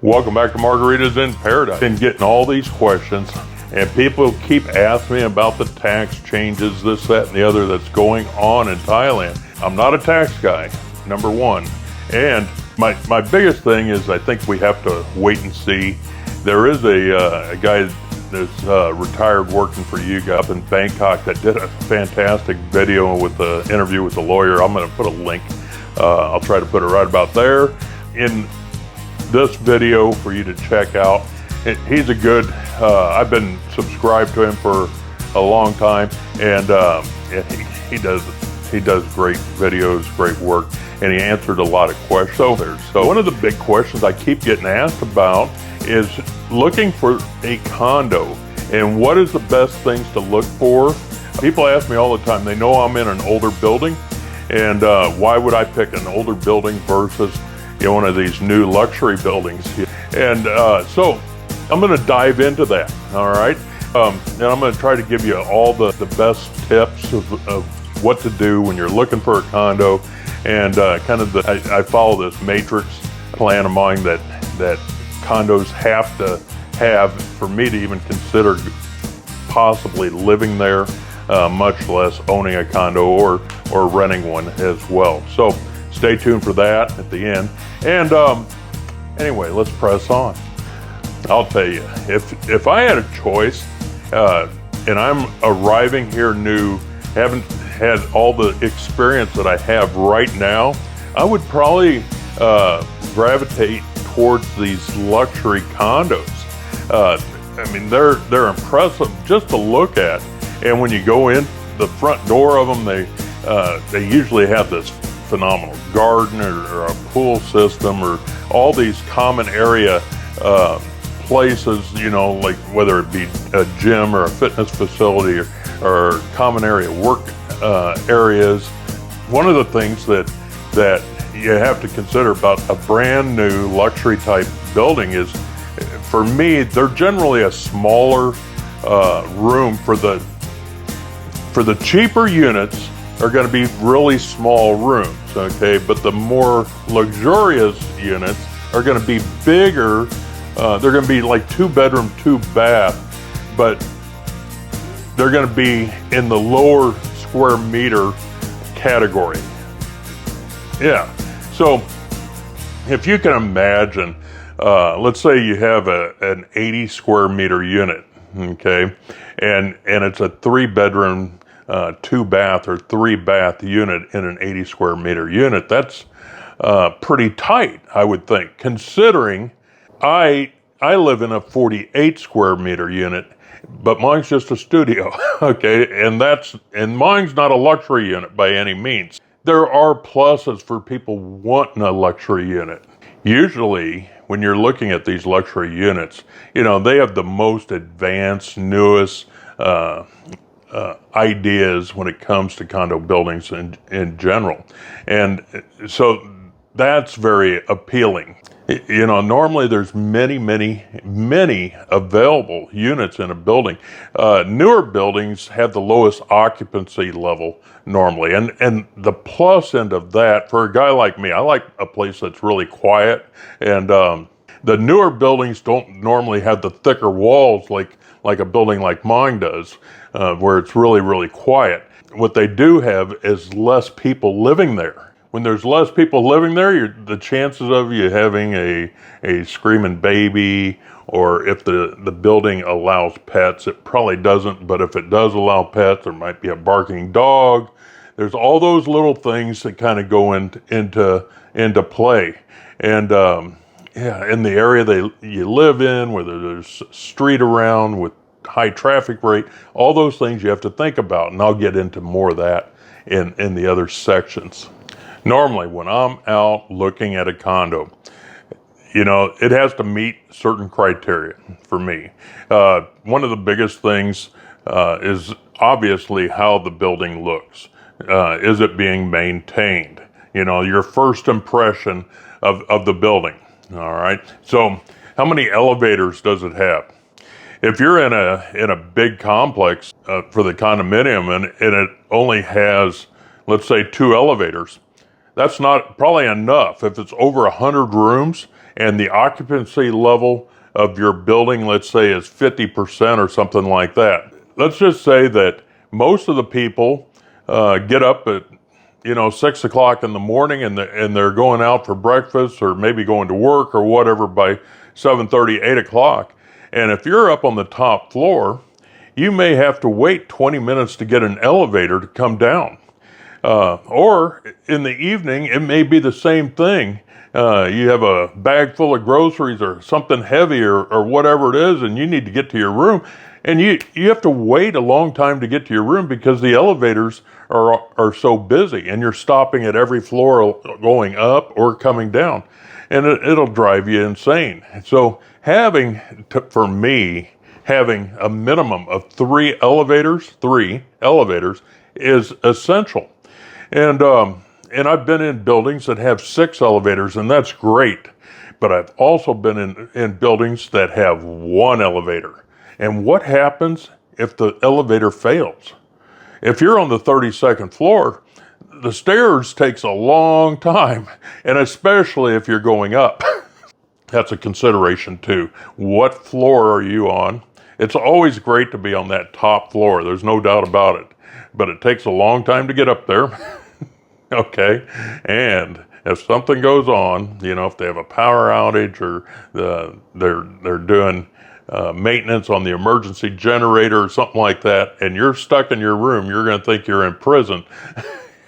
Welcome back to Margaritas in Paradise. Been getting all these questions, and people keep asking me about the tax changes, this, that, and the other that's going on in Thailand. I'm not a tax guy, number one. And my biggest thing is I think we have to wait and see. There is a guy that's retired working for you guys up in Bangkok that did a fantastic video with the interview with the lawyer. I'm going to put a link. I'll try to put it right about there in this video for you to check out. He's a good, I've been subscribed to him for a long time, and he does great videos, great work, and he answered a lot of questions. So one of the big questions I keep getting asked about is looking for a condo, and what is the best things to look for? People ask me all the time, they know I'm in an older building, and why would I pick an older building versus one of these new luxury buildings? And so I'm going to dive into that, all right? And I'm going to try to give you all the best tips of what to do when you're looking for a condo, and kind of I follow this matrix plan of mine that condos have to have for me to even consider possibly living there, much less owning a condo or renting one as well. So stay tuned for that at the end. And anyway, let's press on. I'll tell you, if I had a choice, and I'm arriving here new, haven't had all the experience that I have right now, I would probably gravitate towards these luxury condos. I mean, they're impressive just to look at, and when you go in the front door of them, they usually have this phenomenal garden or a pool system or all these common area places, like whether it be a gym or a fitness facility or common area work areas. One of the things that you have to consider about a brand new luxury type building is, for me, they're generally a smaller room. For the cheaper units are going to be really small rooms, okay? But the more luxurious units are going to be bigger. They're going to be like 2-bedroom, 2-bath, but they're going to be in the lower square meter category. Yeah, so if you can imagine, let's say you have an 80 square meter unit, okay, and it's a 3-bedroom, 2-bath or 3-bath unit in an 80 square meter unit. That's pretty tight, I would think, considering I live in a 48 square meter unit, but mine's just a studio, okay? And mine's not a luxury unit by any means. There are pluses for people wanting a luxury unit. Usually, when you're looking at these luxury units, they have the most advanced, newest ideas when it comes to condo buildings in general. And so that's very appealing. Normally there's many available units in a building. Newer buildings have the lowest occupancy level normally. And the plus end of that, for a guy like me, I like a place that's really quiet. And the newer buildings don't normally have the thicker walls like a building like mine does, where it's really quiet. What they do have is less people living there. When there's less people living there, the chances of you having a screaming baby, or if the building allows pets, it probably doesn't, but if it does allow pets, there might be a barking dog. There's all those little things that kind of go into play. And in the area you live in, whether there's a street around with high traffic rate, all those things you have to think about, and I'll get into more of that in the other sections. Normally, when I'm out looking at a condo, it has to meet certain criteria for me. One of the biggest things is obviously how the building looks. Is it being maintained? Your first impression of the building, all right? So how many elevators does it have? If you're in a big complex for the condominium and it only has, let's say, 2 elevators, that's not probably enough. If it's over 100 rooms and the occupancy level of your building, let's say, is 50% or something like that. Let's just say that most of the people get up at 6 o'clock in the morning, and they're going out for breakfast or maybe going to work or whatever by 7:30, 8 o'clock. And if you're up on the top floor, you may have to wait 20 minutes to get an elevator to come down. Or in the evening, it may be the same thing. You have a bag full of groceries or something heavy or whatever it is, and you need to get to your room. And you have to wait a long time to get to your room because the elevators are so busy, and you're stopping at every floor going up or coming down. And it'll drive you insane. So for me, having a minimum of three elevators is essential. And I've been in buildings that have 6 elevators, and that's great. But I've also been in buildings that have 1 elevator. And what happens if the elevator fails? If you're on the 32nd floor, the stairs takes a long time, and especially if you're going up. That's a consideration too. What floor are you on? It's always great to be on that top floor. There's no doubt about it. But it takes a long time to get up there. Okay. And if something goes on, if they have a power outage or they're doing maintenance on the emergency generator or something like that, and you're stuck in your room, you're going to think you're in prison.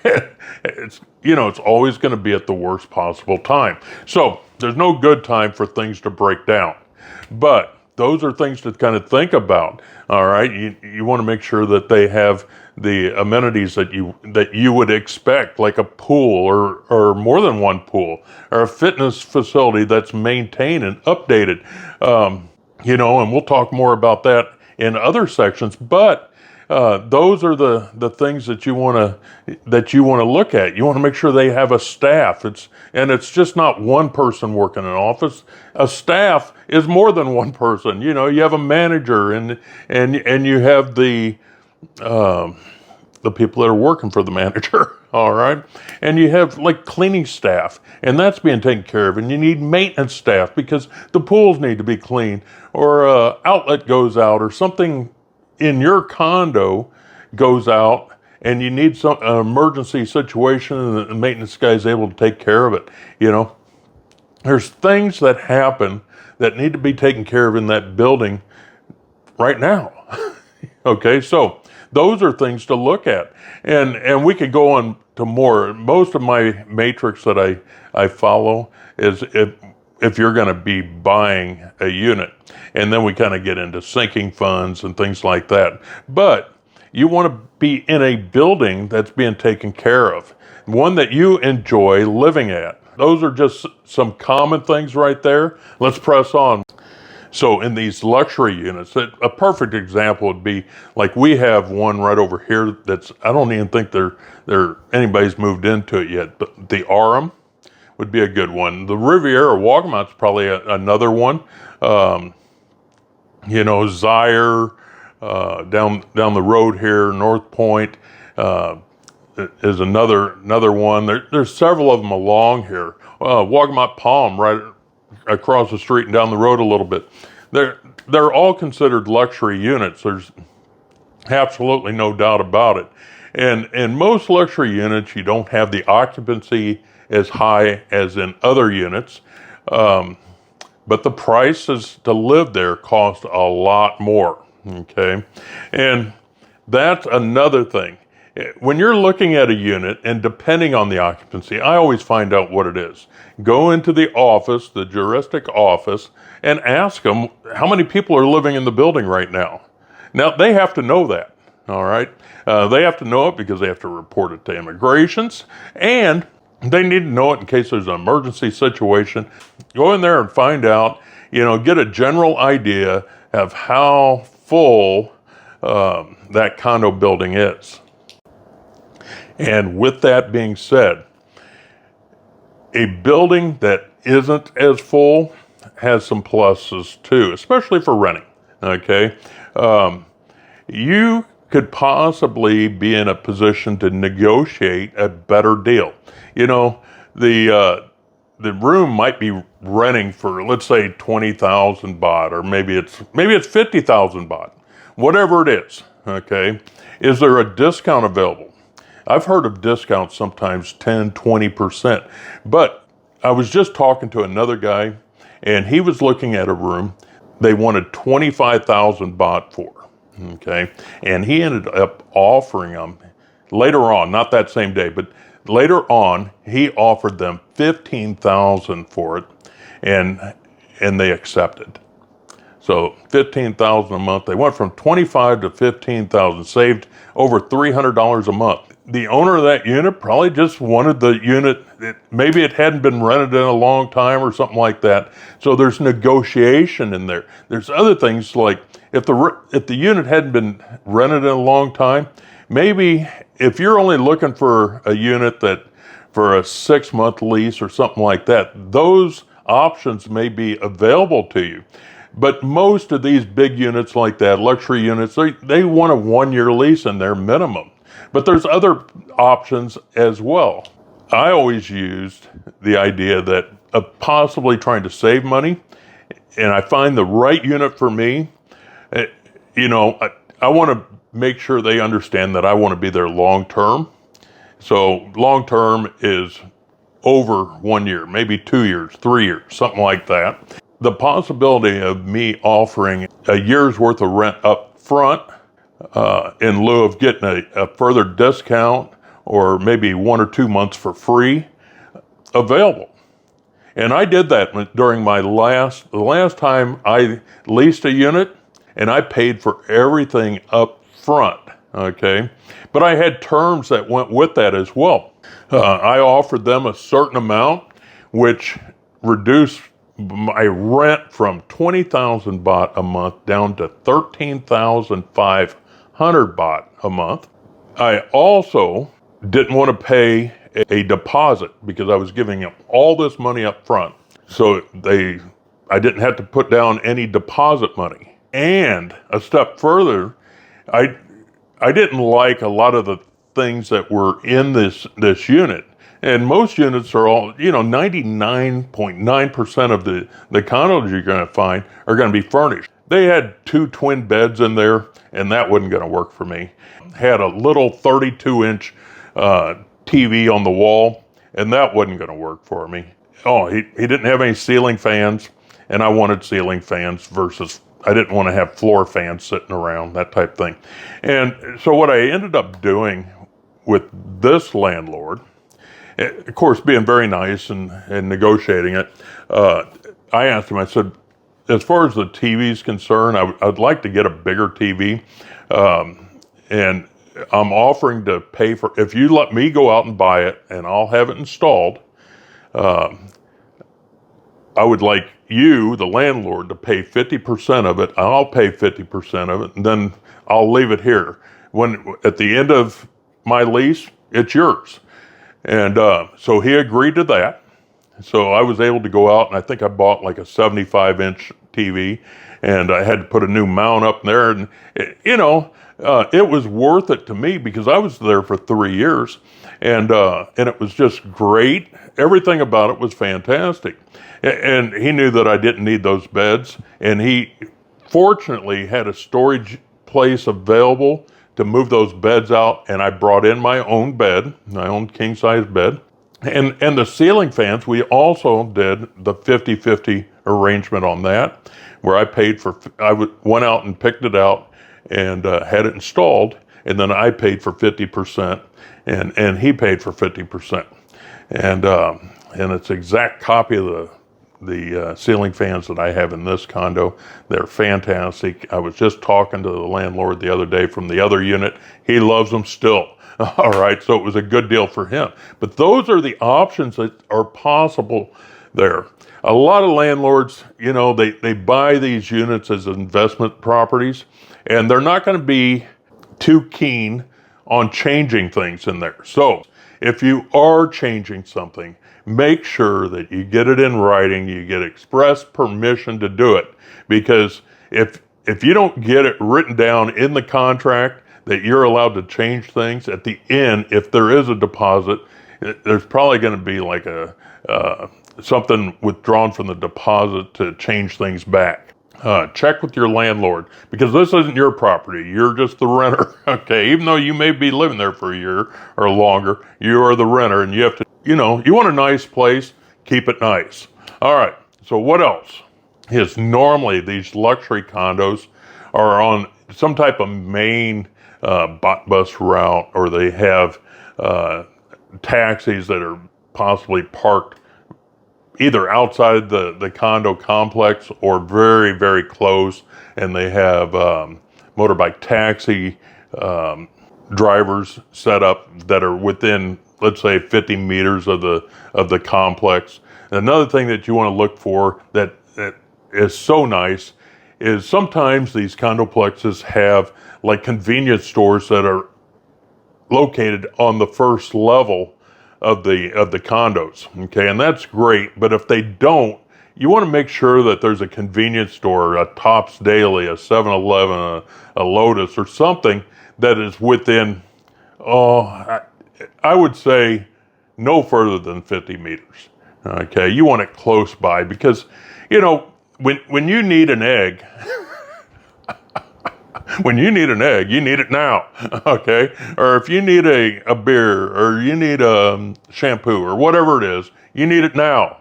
It's always going to be at the worst possible time. So there's no good time for things to break down. But those are things to kind of think about. All right, you want to make sure that they have the amenities that you would expect, like a pool or more than one pool, or a fitness facility that's maintained and updated. And we'll talk more about that in other sections. But those are the things that you want to look at. You want to make sure they have a staff. It's just not one person working in an office. A staff is more than one person. You have a manager and you have the people that are working for the manager. All right. And you have like cleaning staff, and that's being taken care of. And you need maintenance staff because the pools need to be cleaned, or outlet goes out, or something in your condo goes out, and you need some emergency situation, and the maintenance guy is able to take care of it. There's things that happen that need to be taken care of in that building right now. Okay, so those are things to look at, and we could go on to more. Most of my matrix that I follow is if you're going to be buying a unit, and then we kind of get into sinking funds and things like that. But you want to be in a building that's being taken care of, one that you enjoy living at. Those are just some common things right there. Let's press on. So in these luxury units, a perfect example would be like we have one right over here I don't even think anybody's moved into it yet, but the Aram would be a good one. The Riviera Wagamot's probably another one. Zaire, down the road here, North Point, is another one. There's several of them along here. Wagamot Palm right across the street and down the road a little bit. They're all considered luxury units. There's absolutely no doubt about it. And in most luxury units, you don't have the occupancy as high as in other units, but the prices to live there cost a lot more. Okay, and that's another thing. When you're looking at a unit, and depending on the occupancy, I always find out what it is. Go into the office, the juristic office, and ask them how many people are living in the building right now. Now, they have to know that, all right? They have to know it because they have to report it to immigrations, and they need to know it in case there's an emergency situation. Go in there and find out, get a general idea of how full that condo building is. And with that being said, a building that isn't as full has some pluses too, especially for renting. Okay, you could possibly be in a position to negotiate a better deal. The the room might be renting for, let's say, 20,000 baht, or maybe it's 50,000 baht, whatever it is. Okay, is there a discount available? I've heard of discounts sometimes 10, 20%, but I was just talking to another guy, and he was looking at a room they wanted 25,000 baht for. Okay, and he ended up offering them later on, not that same day, but later on, he offered them 15,000 for it, and they accepted. So 15,000 a month. They went from 25 to 15,000, saved over $300 a month. The owner of that unit probably just wanted the unit. Maybe it hadn't been rented in a long time or something like that. So there's negotiation in there. There's other things like if the unit hadn't been rented in a long time, maybe if you're only looking for a unit that for a 6-month lease or something like that, those options may be available to you. But most of these big units like that, luxury units, they want a 1-year lease in their minimum. But there's other options as well. I always used the idea that of possibly trying to save money, and I find the right unit for me. I want to make sure they understand that I want to be there long term. So long term is over 1 year, maybe 2 years, 3 years, something like that. The possibility of me offering a year's worth of rent up front in lieu of getting a further discount, or maybe 1 or 2 months for free, available. And I did that during the last time I leased a unit, and I paid for everything up front, okay? But I had terms that went with that as well. I offered them a certain amount, which reduced my rent from 20,000 baht a month down to 13,500 baht a month. I also didn't want to pay a deposit because I was giving them all this money up front. So I didn't have to put down any deposit money. And a step further, I didn't like a lot of the things that were in this unit. And most units are all, 99.9% of the condos you're going to find are going to be furnished. They had 2 twin beds in there, and that wasn't going to work for me. Had a little 32-inch TV on the wall, and that wasn't going to work for me. Oh, he didn't have any ceiling fans, and I wanted ceiling fans versus I didn't want to have floor fans sitting around, that type thing. And so what I ended up doing with this landlord, of course, being very nice and negotiating it, I asked him, I said, as far as the TV is concerned, I'd like to get a bigger TV. And I'm offering to pay for, if you let me go out and buy it and I'll have it installed, I would like you, the landlord, to pay 50% of it. I'll pay 50% of it, and then I'll leave it here. When at the end of my lease, it's yours. And so he agreed to that. So I was able to go out, and I think I bought like a 75-inch TV, and I had to put a new mount up there. And it was worth it to me because I was there for 3 years, and it was just great. Everything about it was fantastic. And he knew that I didn't need those beds, and he fortunately had a storage place available to move those beds out, and I brought in my own bed, my own king-size bed. And the ceiling fans, we also did the 50-50 arrangement on that, where I went out and picked it out and had it installed, and then I paid for 50%, and he paid for 50%. And it's an exact copy of the ceiling fans that I have in this condo. They're fantastic. I was just talking to the landlord the other day from the other unit. He loves them still. All right, so it was a good deal for him. But those are the options that are possible there. A lot of landlords, they buy these units as investment properties, and they're not going to be too keen on changing things in there. So if you are changing something, make sure that you get it in writing, you get express permission to do it. Because if you don't get it written down in the contract that you're allowed to change things, at the end, if there is a deposit, there's probably going to be like a something withdrawn from the deposit to change things back. Check with your landlord, because this isn't your property. You're just the renter, okay? Even though you may be living there for a year or longer, you are the renter, and you have to, you want a nice place, keep it nice. All right, so what else? Is normally these luxury condos are on some type of main bus route, or they have taxis that are possibly parked either outside the condo complex or very, very close, and they have motorbike taxi drivers set up that are within, let's say, 50 meters of the complex. Another thing that you want to look for that is so nice is sometimes these condoplexes have like convenience stores that are located on the first level of the condos, okay, and that's great. But if they don't, you want to make sure that there's a convenience store, a Tops Daily, a 7-Eleven, a Lotus, or something that is within, I would say, no further than 50 meters. Okay, you want it close by, because when you need an egg. When you need an egg, you need it now, okay? Or if you need a beer, or you need a shampoo, or whatever it is, you need it now,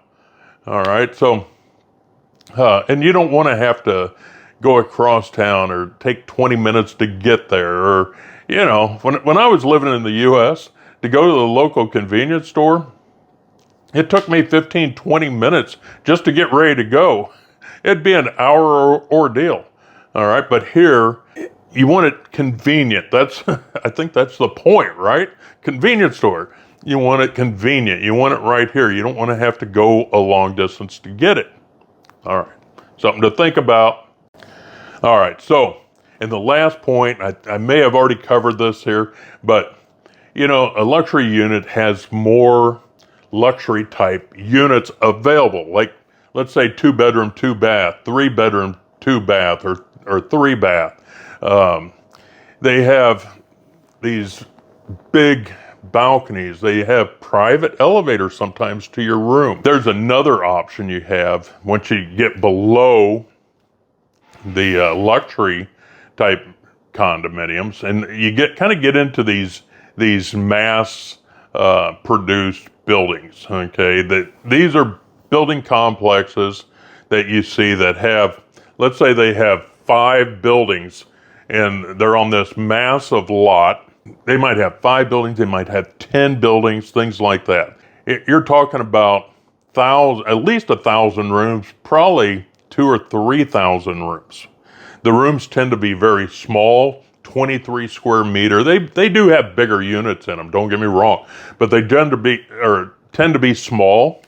all right? So, and you don't want to have to go across town or take 20 minutes to get there. Or, when I was living in the U.S., to go to the local convenience store, it took me 15, 20 minutes just to get ready to go. It'd be an hour ordeal. All right, but here, you want it convenient. I think that's the point, right? Convenience store. You want it convenient. You want it right here. You don't want to have to go a long distance to get it. All right, something to think about. All right, so, and the last point, I may have already covered this here, but, a luxury unit has more luxury type units available. Like, let's say 2-bedroom, 2-bath, 3-bedroom, 2-bath, or 3-bath. They have these big balconies. They have private elevators sometimes to your room. There's another option you have once you get below the luxury type condominiums, and you get into these mass produced buildings. Okay, these are building complexes that you see that have, let's say they have 5 buildings, and they're on this massive lot. They might have 5 buildings, they might have 10 buildings, things like that. You're talking about at least 1,000 rooms, probably 2,000 or 3,000 rooms. The rooms tend to be very small, 23 square meter. They do have bigger units in them, don't get me wrong, but they tend to be small.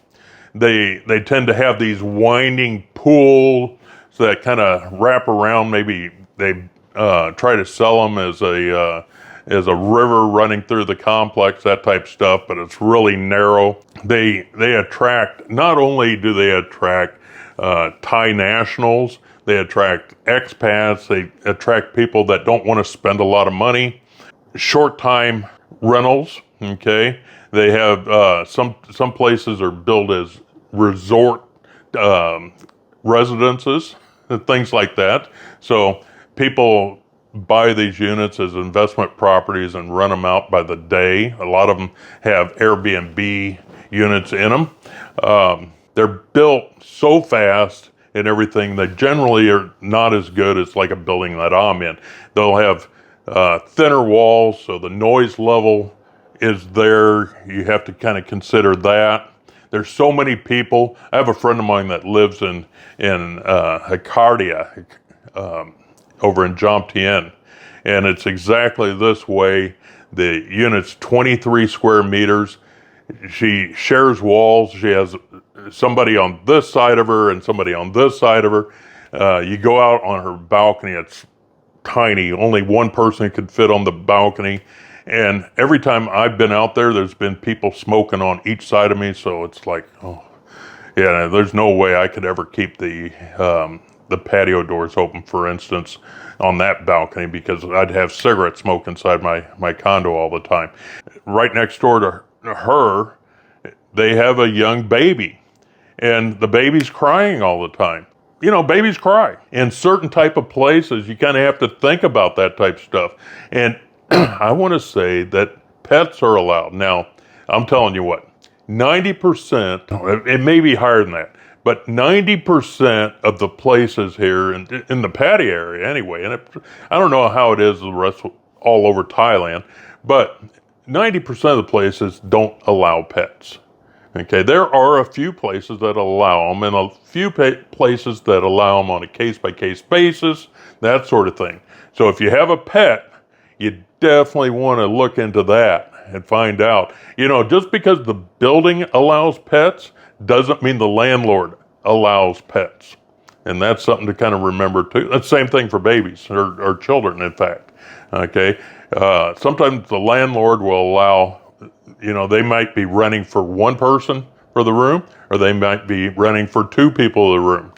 They tend to have these winding pools that kind of wrap around. Maybe they try to sell them as a river running through the complex, that type stuff, but it's really narrow. They attract, not only do they attract Thai nationals, they attract expats, they attract people that don't want to spend a lot of money, short time rentals, okay? They have some places are built as resort residences, things like that. So people buy these units as investment properties and rent them out by the day. A lot of them have Airbnb units in them. They're built so fast and everything, they generally are not as good as like a building that I'm in. They'll have thinner walls, so the noise level is there. You have to kind of consider that. There's so many people. I have a friend of mine that lives in Hakardia, over in Jomtien, and it's exactly this way. The unit's 23 square meters. She shares walls. She has somebody on this side of her and somebody on this side of her. You go out on her balcony, it's tiny. Only one person could fit on the balcony. And every time I've been out there, there's been people smoking on each side of me. So it's like, oh, yeah, there's no way I could ever keep the patio doors open, for instance, on that balcony, because I'd have cigarette smoke inside my condo all the time. Right next door to her, they have a young baby. and the baby's crying all the time. You know, babies cry. In certain type of places, you kind of have to think about that type of stuff. And I want to say that pets are allowed. Now, I'm telling you what, 90%, it may be higher than that, but 90% of the places here in the Pattaya area anyway, and I don't know how it is the rest all over Thailand, but 90% of the places don't allow pets. Okay, there are a few places that allow them and a few places that allow them on a case-by-case basis, that sort of thing. So if you have a pet, you definitely want to look into that and find out. You know, just because the building allows pets doesn't mean the landlord allows pets. And that's something to kind of remember too. That's the same thing for babies or children, in fact. Okay, sometimes the landlord will allow, you know, they might be renting for one person for the room, or they might be renting for two people in the room.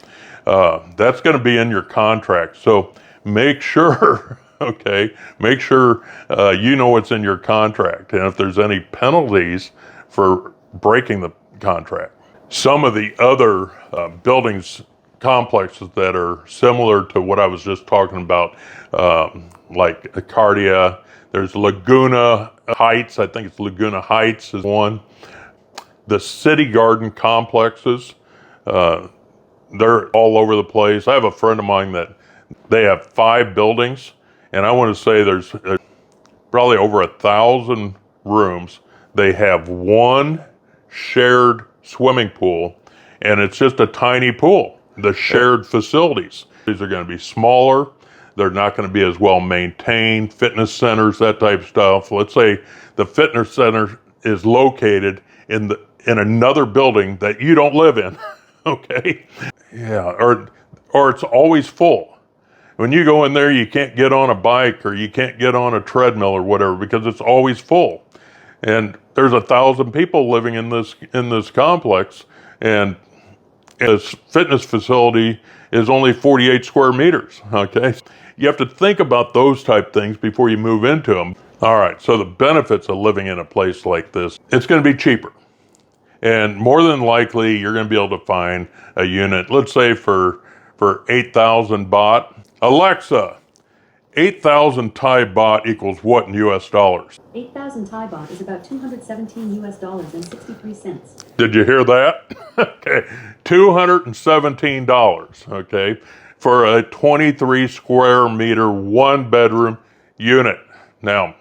That's going to be in your contract. So make sure, okay, make sure you know what's in your contract, and if there's any penalties for breaking the contract. Some of the other buildings, complexes that are similar to what I was just talking about, like Pattaya, there's Laguna Heights, I think it's Laguna Heights is one. The city garden complexes, they're all over the place. I have a friend of mine that they have 5 buildings, and I want to say there's probably over 1,000 rooms. They have one shared swimming pool, and it's just a tiny pool. The shared facilities, these are going to be smaller. They're not going to be as well maintained. Fitness centers, that type of stuff. Let's say the fitness center is located in another building that you don't live in. Okay, yeah, or it's always full. When you go in there, you can't get on a bike or you can't get on a treadmill or whatever because it's always full. And there's 1,000 people living in this complex, and this fitness facility is only 48 square meters. Okay, you have to think about those type things before you move into them. All right, so the benefits of living in a place like this: it's going to be cheaper, and more than likely you're going to be able to find a unit, let's say for 8,000 baht. Alexa, 8,000 Thai baht equals what in US dollars? 8,000 Thai baht is about $217 and 63 cents. Did you hear that? Okay, $217, okay, for a 23 square meter, 1-bedroom unit. Now,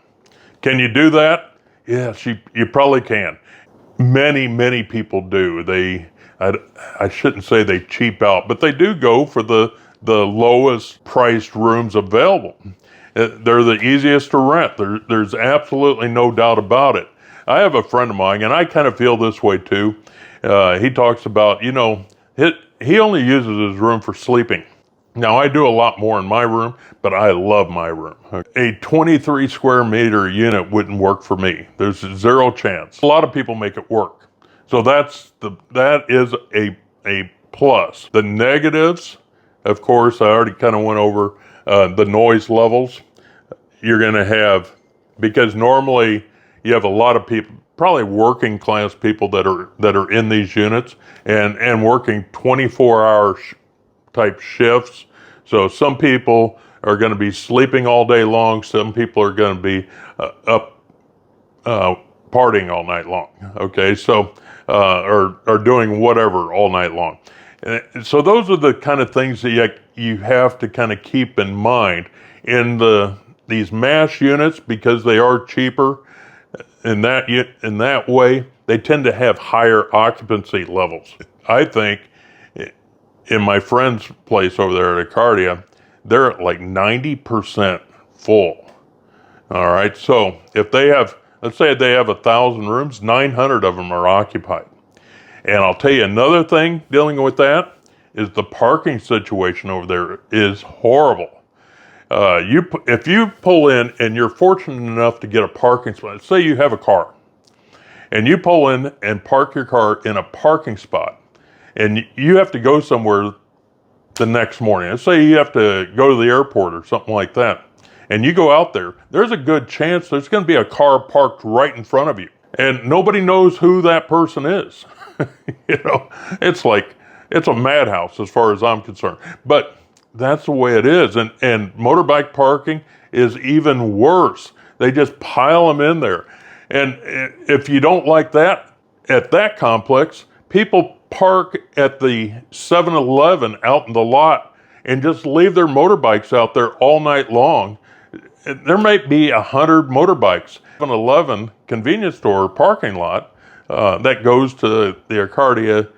can you do that? Yes, you probably can. Many people do. I shouldn't say they cheap out, but they do go for the lowest priced rooms available. They're the easiest to rent. There's absolutely no doubt about it. I have a friend of mine, and I kind of feel this way too. He talks about, you know, he only uses his room for sleeping. Now, I do a lot more in my room, but I love my room. A 23 square meter unit wouldn't work for me. There's zero chance. A lot of people make it work. So that is a plus. The negatives, of course, I already kind of went over the noise levels. You're going to have, because normally you have a lot of people, probably working class people that are in these units and working 24-hour type shifts. So some people are going to be sleeping all day long. Some people are going to be up partying all night long. Okay, so or doing whatever all night long. So those are the kind of things that you have to kind of keep in mind in these mass units, because they are cheaper. In that way, they tend to have higher occupancy levels. I think in my friend's place over there at Pattaya, they're at like 90% full. All right, so if they have, let's say they have 1,000 rooms, 900 of them are occupied. And I'll tell you another thing dealing with that is the parking situation over there is horrible. If you pull in and you're fortunate enough to get a parking spot, say you have a car, and you pull in and park your car in a parking spot, and you have to go somewhere the next morning. Let's say you have to go to the airport or something like that, and you go out there, there's a good chance there's going to be a car parked right in front of you. and nobody knows who that person is. You know, it's like, it's a madhouse as far as I'm concerned. But that's the way it is. And motorbike parking is even worse. They just pile them in there. And if you don't like that, at that complex, people park at the 7-Eleven out in the lot and just leave their motorbikes out there all night long. There might be 100 motorbikes. 7-Eleven convenience store parking lot that goes to the Arcadia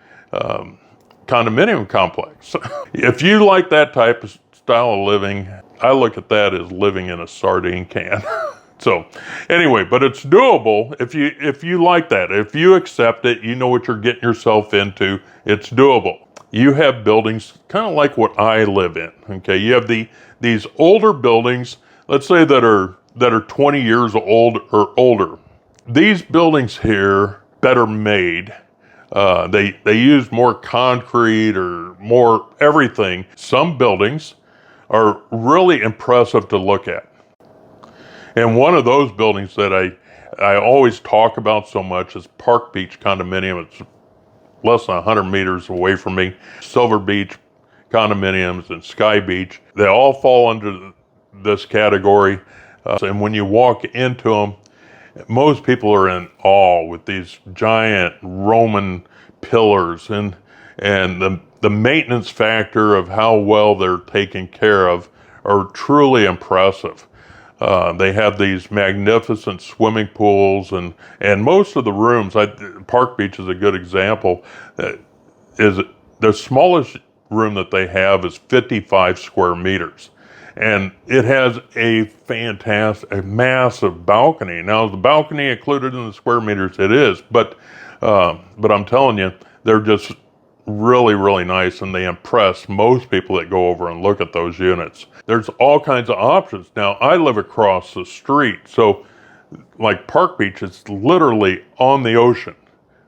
condominium complex. If you like that type of style of living, I look at that as living in a sardine can. So anyway, but it's doable if you like that. If you accept it, you know what you're getting yourself into, it's doable. You have buildings kind of like what I live in, okay? You have these older buildings, let's say that are 20 years old or older. These buildings here, better made. They use more concrete or more everything. Some buildings are really impressive to look at. And one of those buildings that I always talk about so much is Park Beach condominium. It's less than 100 meters away from me. Silver Beach condominiums and Sky Beach, they all fall under this category. And when you walk into them, most people are in awe with these giant Roman pillars and the maintenance factor of how well they're taken care of are truly impressive. They have these magnificent swimming pools and most of the rooms, Park Beach is a good example, is the smallest room that they have is 55 square meters. And it has a massive balcony. Now, is the balcony included in the square meters? It is, but I'm telling you, they're just really, really nice, and they impress most people that go over and look at those units. There's all kinds of options. Now, I live across the street, so like Park Beach is literally on the ocean.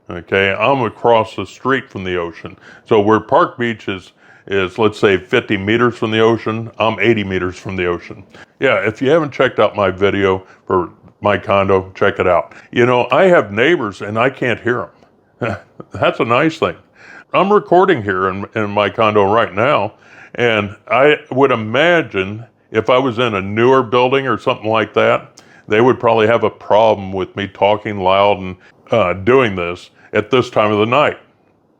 Okay, I'm across the street from the ocean. So where Park Beach is let's say 50 meters from the ocean, I'm 80 meters from the ocean. Yeah, if you haven't checked out my video for my condo, check it out. You know, I have neighbors and I can't hear them. That's a nice thing. I'm recording here in my condo right now, and I would imagine if I was in a newer building or something like that, they would probably have a problem with me talking loud and doing this at this time of the night.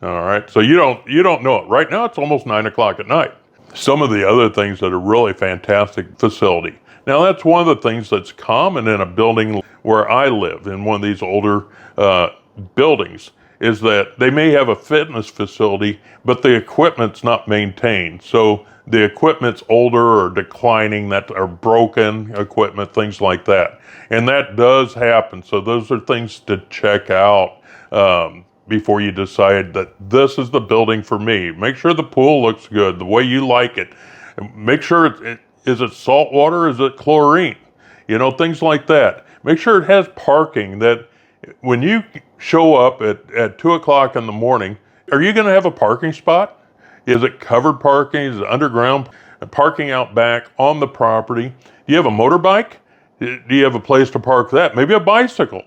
All right, so you don't know it. Right now, it's almost 9 o'clock at night. Some of the other things that are really fantastic facility. Now, that's one of the things that's common in a building where I live, in one of these older buildings, is that they may have a fitness facility, but the equipment's not maintained. So the equipment's older or declining, that are broken equipment, things like that. And that does happen. So those are things to check out before you decide that this is the building for me. Make sure the pool looks good, the way you like it. Make sure is it salt water, is it chlorine? You know, things like that. Make sure it has parking, that when you show up at 2 o'clock in the morning, are you gonna have a parking spot? Is it covered parking? Is it underground parking out back on the property? Do you have a motorbike? Do you have a place to park that? Maybe a bicycle,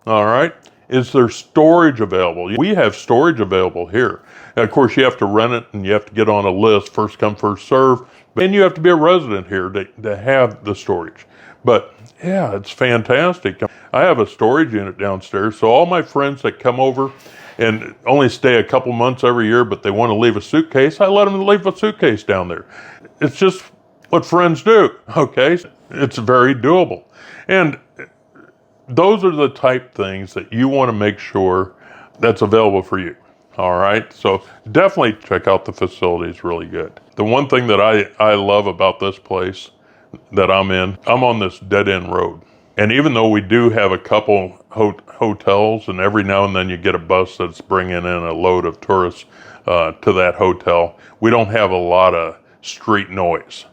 all right? Is there storage available? We have storage available here. And of course, you have to rent it and you have to get on a list, first come, first serve. And you have to be a resident here to have the storage. But yeah, it's fantastic. I have a storage unit downstairs, so all my friends that come over and only stay a couple months every year, but they want to leave a suitcase, I let them leave a suitcase down there. It's just what friends do, okay? It's very doable. And those are the type things that you want to make sure that's available for you. All right, so definitely check out the facility. It's really good. The one thing that I love about this place that I'm in, I'm on this dead-end road. And even though we do have a couple hotels, and every now and then you get a bus that's bringing in a load of tourists to that hotel, we don't have a lot of street noise.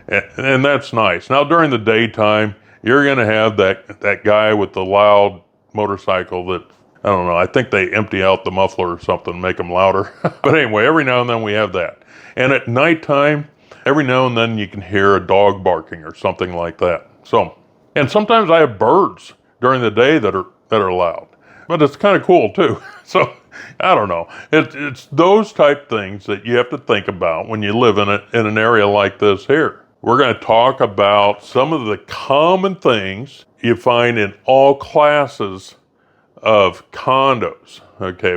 And that's nice. Now, during the daytime, you're going to have that guy with the loud motorcycle that, I don't know, I think they empty out the muffler or something, make them louder. But anyway, every now and then we have that. And at nighttime, every now and then you can hear a dog barking or something like that. So, and sometimes I have birds during the day that that are allowed. But it's kind of cool too. So I don't know. It's those type things that you have to think about when you live in an area like this here. We're going to talk about some of the common things you find in all classes of condos. Okay,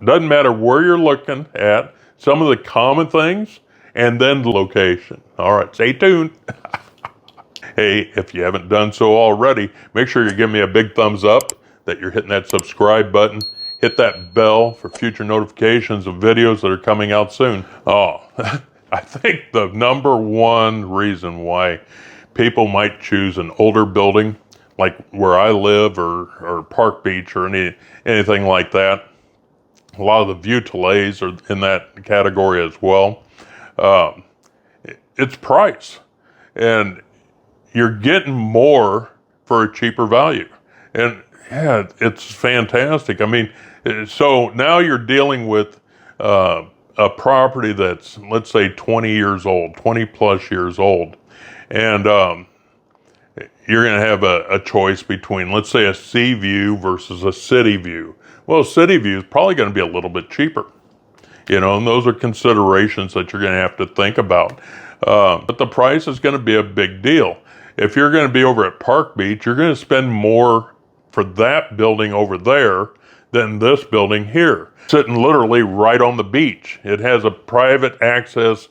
doesn't matter where you're looking at, some of the common things, and then the location. All right, stay tuned. Hey, if you haven't done so already, make sure you give me a big thumbs up, that you're hitting that subscribe button. Hit that bell for future notifications of videos that are coming out soon. Oh, I think the number one reason why people might choose an older building, like where I live or Park Beach or anything like that, a lot of the view delays are in that category as well. It's price. And you're getting more for a cheaper value. And yeah, it's fantastic. I mean, so now you're dealing with a property that's, let's say, 20 years old, 20 plus years old. And you're going to have a choice between, let's say, a sea view versus a city view. Well, city view is probably going to be a little bit cheaper. And those are considerations that you're going to have to think about. But the price is going to be a big deal. If you're going to be over at Park Beach, you're going to spend more for that building over there than this building here, sitting literally right on the beach. It has a private access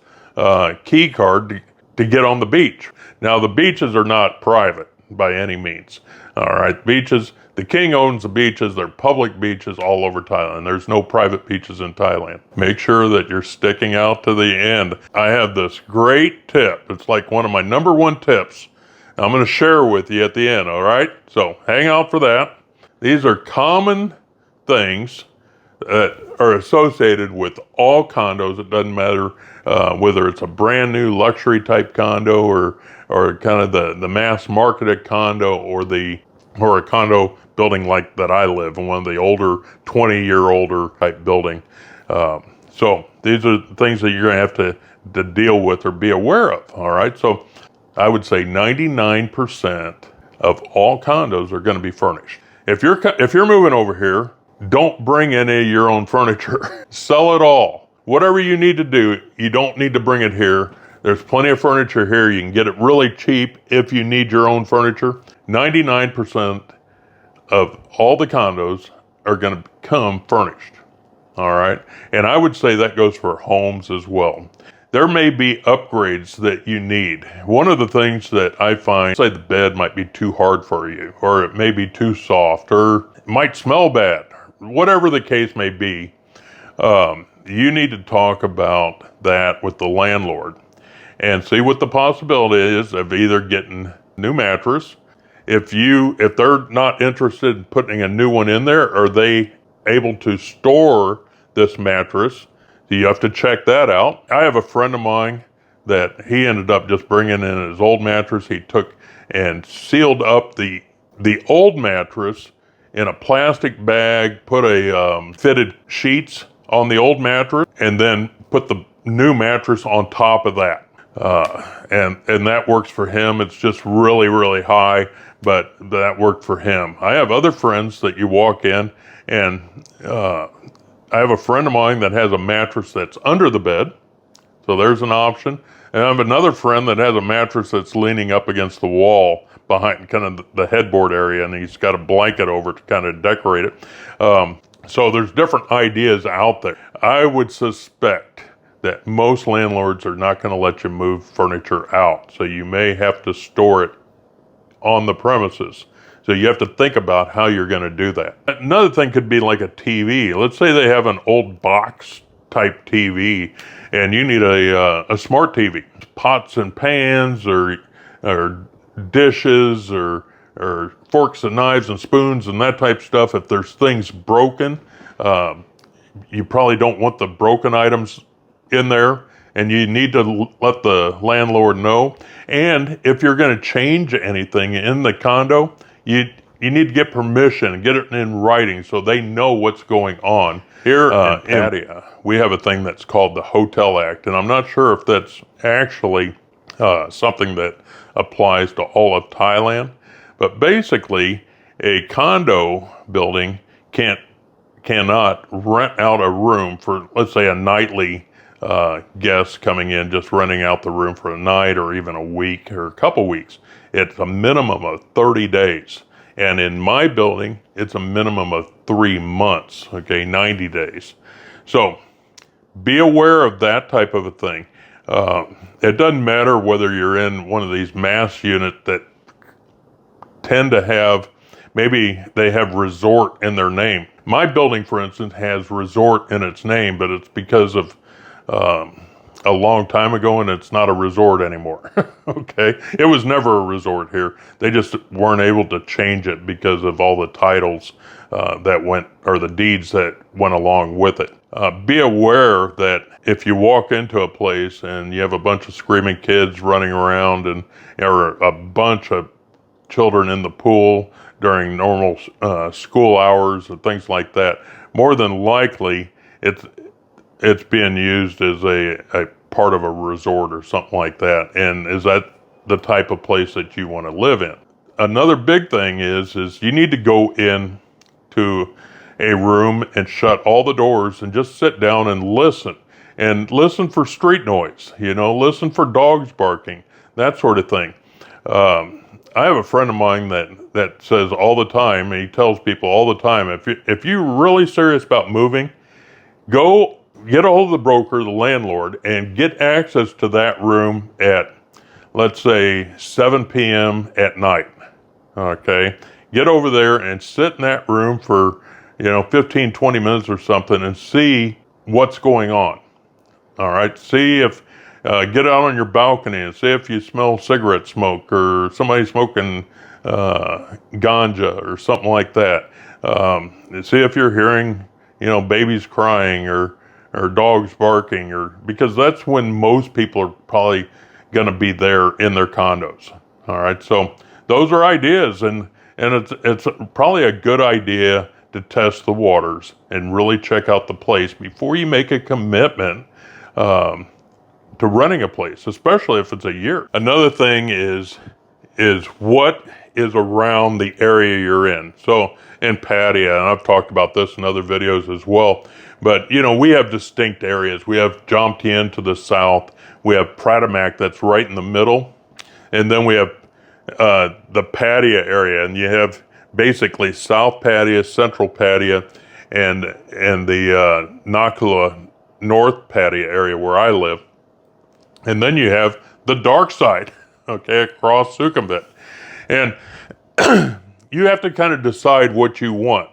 key card to get on the beach. Now, the beaches are not private by any means. All right, beaches, the king owns the beaches. They're public beaches all over Thailand. There's no private beaches in Thailand. Make sure that you're sticking out to the end. I have this great tip. It's like one of my number one tips I'm going to share with you at the end, all right? So hang out for that. These are common things that are associated with all condos. It doesn't matter whether it's a brand new luxury type condo or kind of the mass marketed condo or a condo building like that I live in, one of the older 20-year-older type building. So these are things that you're going to have to deal with or be aware of, all right? So I would say 99% of all condos are going to be furnished. If you're moving over here, don't bring any of your own furniture. Sell it all. Whatever you need to do, you don't need to bring it here. There's plenty of furniture here. You can get it really cheap if you need your own furniture. 99% of all the condos are going to come furnished. All right. And I would say that goes for homes as well. There may be upgrades that you need. One of the things that I find, say the bed might be too hard for you, or it may be too soft, or it might smell bad, whatever the case may be, you need to talk about that with the landlord and see what the possibility is of either getting a new mattress. If they're not interested in putting a new one in there, are they able to store this mattress? You have to check that out. I have a friend of mine that he ended up just bringing in his old mattress. He took and sealed up the old mattress in a plastic bag, put a fitted sheets on the old mattress, and then put the new mattress on top of that. And that works for him. It's just really, really high, but that worked for him. I have other friends that you walk in and I have a friend of mine that has a mattress that's under the bed. So there's an option. And I have another friend that has a mattress that's leaning up against the wall behind kind of the headboard area, and he's got a blanket over to kind of decorate it. So there's different ideas out there. I would suspect that most landlords are not going to let you move furniture out. So you may have to store it on the premises. So you have to think about how you're going to do that. Another thing could be like a TV. Let's say they have an old box type TV and you need a smart TV. Pots and pans or dishes or forks and knives and spoons and that type of stuff. If there's things broken, you probably don't want the broken items in there, and you need to let the landlord know. And if you're going to change anything in the condo, you need to get permission and get it in writing so they know what's going on. Here in Pattaya, we have a thing that's called the Hotel Act, and I'm not sure if that's actually something that applies to all of Thailand. But basically, A condo building cannot rent out a room for, let's say, a nightly guest coming in, just renting out the room for a night or even a week or a couple weeks. It's a minimum of 30 days. And in my building, it's a minimum of 3 months, okay, 90 days. So be aware of that type of a thing. It doesn't matter whether you're in one of these mass units that tend to have, maybe they have resort in their name. My building, for instance, has resort in its name, but it's because of a long time ago, and it's not a resort anymore. Okay, it was never a resort here. They just weren't able to change it because of all the titles that went, or the deeds that went along with it. Be aware that if you walk into a place and you have a bunch of screaming kids running around and or a bunch of children in the pool during normal school hours and things like that, more than likely it's being used as a part of a resort or something like that. And is that the type of place that you want to live in? Another big thing is you need to go in to a room and shut all the doors and just sit down and listen. And listen for street noise, listen for dogs barking, that sort of thing. I have a friend of mine that says all the time, and he tells people all the time, if you're really serious about moving, go get a hold of the broker, the landlord, and get access to that room at, let's say, 7 p.m. at night. Okay? Get over there and sit in that room for, 15, 20 minutes or something and see what's going on. All right? See if, get out on your balcony and see if you smell cigarette smoke or somebody smoking ganja or something like that. See if you're hearing, babies crying or dogs barking, because that's when most people are probably going to be there in their condos. All right, so those are ideas, and it's probably a good idea to test the waters and really check out the place before you make a commitment to renting a place, especially if it's a year. Another thing is what is around the area you're in. So in Pattaya, and I've talked about this in other videos as well, but we have distinct areas. We have Jom Tien to the south, we have Prattamac that's right in the middle, and then we have the Pattaya area, and you have basically South Pattaya, Central Pattaya, and the Nakula North Pattaya area where I live. And then you have the dark side, okay, across Sukhumvit. And you have to kind of decide what you want.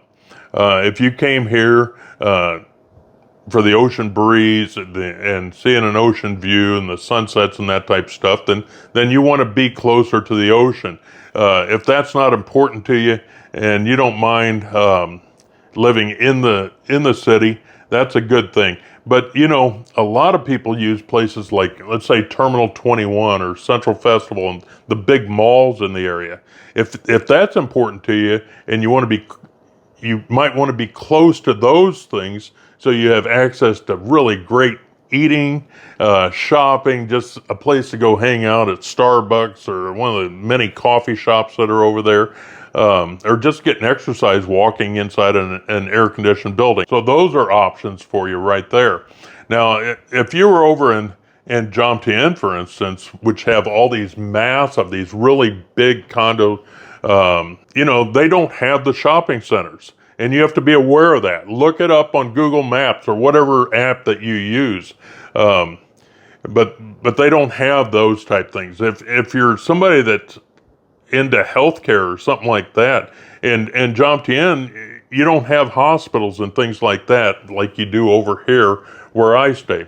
If you came here for the ocean breeze and seeing an ocean view and the sunsets and that type of stuff, then you want to be closer to the ocean. If that's not important to you and you don't mind living in the city, that's a good thing. But, a lot of people use places like, let's say, Terminal 21 or Central Festival and the big malls in the area. If that's important to you and you might want to be close to those things so you have access to really great eating, shopping, just a place to go hang out at Starbucks or one of the many coffee shops that are over there. Or just getting exercise walking inside an air-conditioned building. So those are options for you right there. Now, if you were over in Jom Tien, for instance, which have all these these really big condo, they don't have the shopping centers. And you have to be aware of that. Look it up on Google Maps or whatever app that you use. But they don't have those type things. If you're somebody that's into healthcare or something like that, in Jom Tien, you don't have hospitals and things like that like you do over here where I stay.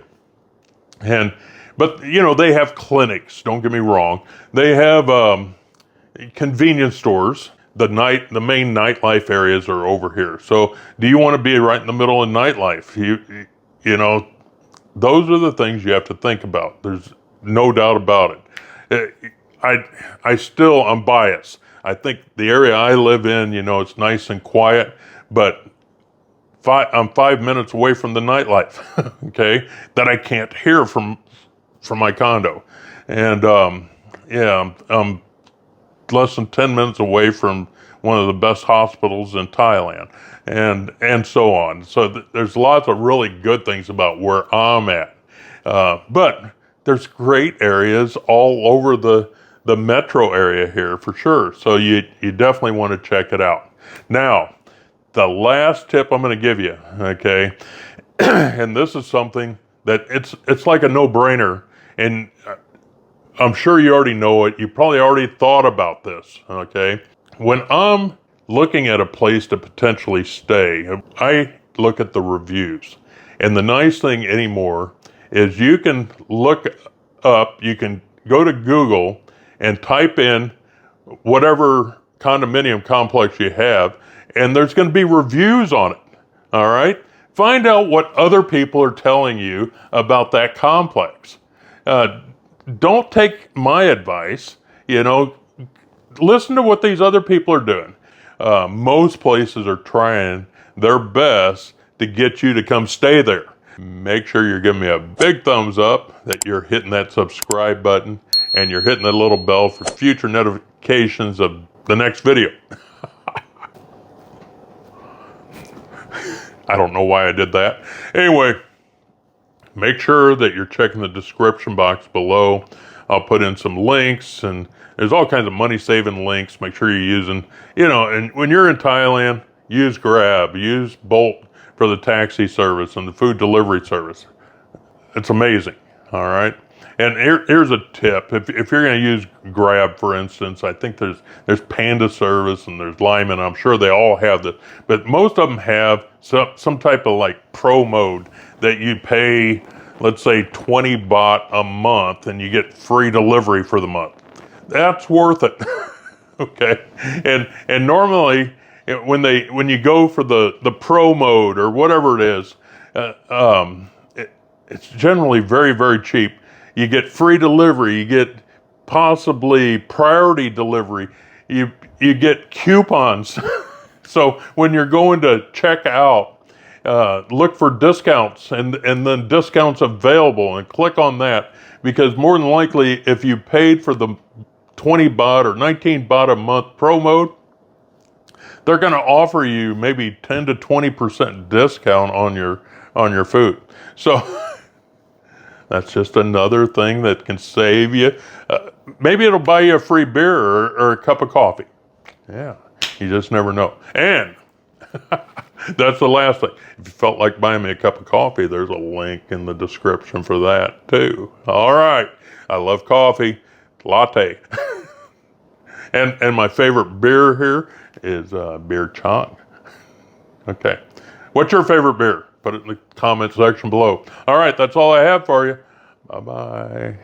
But they have clinics, don't get me wrong. They have convenience stores. The main nightlife areas are over here. So do you want to be right in the middle of nightlife? Those are the things you have to think about. There's no doubt about it. I'm biased. I think the area I live in, it's nice and quiet, but I'm 5 minutes away from the nightlife, okay, that I can't hear from my condo. And I'm less than 10 minutes away from one of the best hospitals in Thailand, and so on. So there's lots of really good things about where I'm at. But there's great areas all over the metro area here for sure. So you definitely want to check it out. Now, the last tip I'm going to give you, okay, and this is something that it's like a no-brainer, and I'm sure you already know it. You probably already thought about this, okay? When I'm looking at a place to potentially stay, I look at the reviews. And the nice thing anymore is you can look up, you can go to Google and type in whatever condominium complex you have, and there's going to be reviews on it, all right? Find out what other people are telling you about that complex. Don't take my advice, listen to what these other people are doing. Most places are trying their best to get you to come stay there. Make sure you're giving me a big thumbs up, that you're hitting that subscribe button, and you're hitting the little bell for future notifications of the next video. I don't know why I did that. Anyway, make sure that you're checking the description box below. I'll put in some links, and there's all kinds of money-saving links. Make sure you're using, and when you're in Thailand, use Grab, use Bolt for the taxi service and the food delivery service. It's amazing, all right? And here's a tip. If you're going to use Grab, for instance, I think there's Panda service and there's Lyman. I'm sure they all have that. But most of them have some type of like pro mode that you pay, let's say 20 baht a month, and you get free delivery for the month. That's worth it. Okay. And normally when you go for the pro mode or whatever it is, it's generally very, very cheap. You get free delivery. You get possibly priority delivery. You get coupons. So when you're going to check out, look for discounts and then discounts available, and click on that, because more than likely, if you paid for the 20 baht or 19 baht a month pro mode, they're going to offer you maybe 10 to 20% discount on your food. So that's just another thing that can save you. Maybe it'll buy you a free beer or a cup of coffee. Yeah, you just never know. And that's the last thing. If you felt like buying me a cup of coffee, there's a link in the description for that too. All right. I love coffee, latte. And my favorite beer here is beer chang. Okay. What's your favorite beer? Put it in the comment section below. All right, that's all I have for you. Bye-bye.